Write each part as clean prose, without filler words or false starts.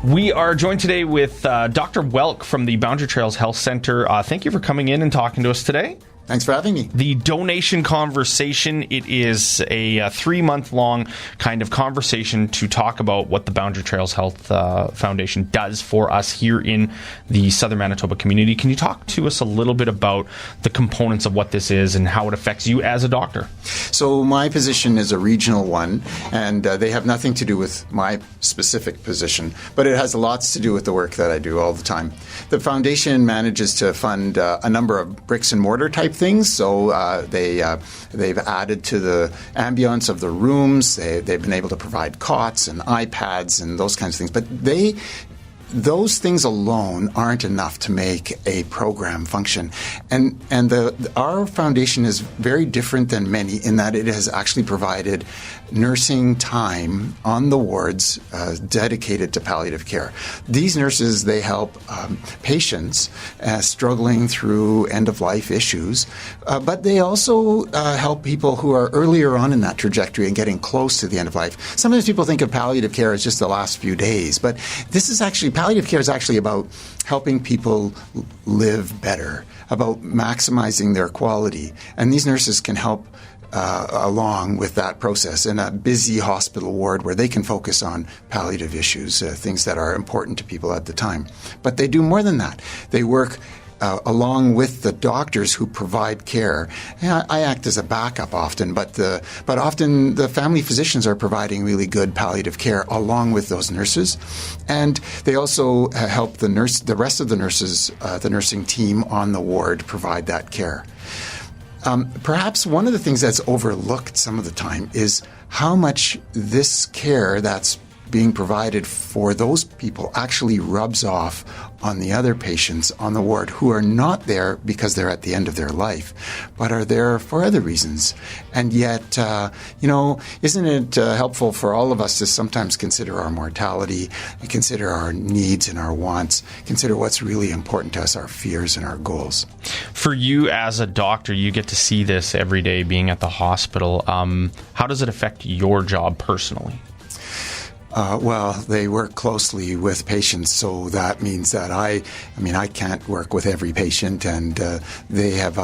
We are joined today with Dr. Woelk from the Boundary Trails Health Center. Thank you for coming in and talking to us today. Thanks for having me. The donation conversation, it is a 3-month-long kind of conversation to talk about what the Boundary Trails Health Foundation does for us here in the Southern Manitoba community. Can you talk to us a little bit about the components of what this is and how it affects you as a doctor? So my position is a regional one, and they have nothing to do with my specific position, but it has lots to do with the work that I do all the time. The foundation manages to fund a number of bricks and mortar type things. So they've added to the ambience of the rooms. They've been able to provide cots and iPads and those kinds of things. But those things alone aren't enough to make a program function. And our foundation is very different than many in that it has actually provided nursing time on the wards dedicated to palliative care. These nurses, they help patients struggling through end-of-life issues, but they also help people who are earlier on in that trajectory and getting close to the end of life. Sometimes people think of palliative care as just the last few days, but this is actually, palliative care is actually about helping people live better, about maximizing their quality, and these nurses can help along with that process in a busy hospital ward where they can focus on palliative issues, things that are important to people at the time. But they do more than that. They work along with the doctors who provide care. I act as a backup often, but often the family physicians are providing really good palliative care along with those nurses, and they also help the rest of the nurses, the nursing team on the ward, provide that care. Perhaps one of the things that's overlooked some of the time is how much this care that's being provided for those people actually rubs off on the other patients on the ward who are not there because they're at the end of their life, but are there for other reasons. And yet, isn't it helpful for all of us to sometimes consider our mortality, consider our needs and our wants, consider what's really important to us, our fears and our goals? For you as a doctor, you get to see this every day being at the hospital. How does it affect your job personally? Well, they work closely with patients, so that means that I can't work with every patient, and they have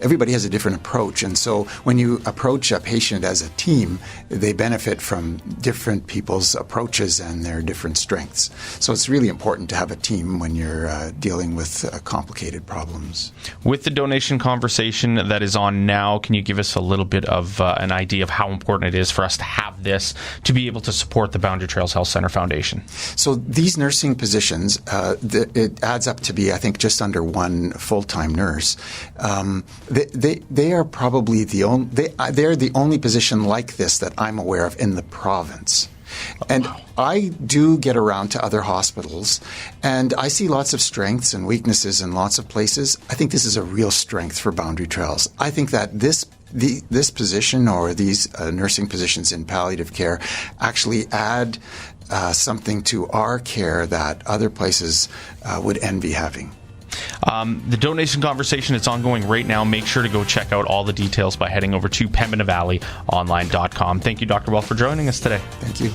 everybody has a different approach. And so when you approach a patient as a team, they benefit from different people's approaches and their different strengths. So it's really important to have a team when you're dealing with complicated problems. With the donation conversation that is on now, can you give us a little bit of an idea of how important it is for us to have this to be able to support the Boundary Trails Health Center Foundation? So these nursing positions, it adds up to be, I think, just under one full-time nurse. They are probably they're the only position like this that I'm aware of in the province. And I do get around to other hospitals, and I see lots of strengths and weaknesses in lots of places. I think this is a real strength for Boundary Trails. I think that this position or these nursing positions in palliative care actually add something to our care that other places would envy having. The donation conversation, it's ongoing right now. Make sure to go check out all the details by heading over to pembinavalleyonline.com. Thank you, Dr. Woelk, for joining us today. Thank you.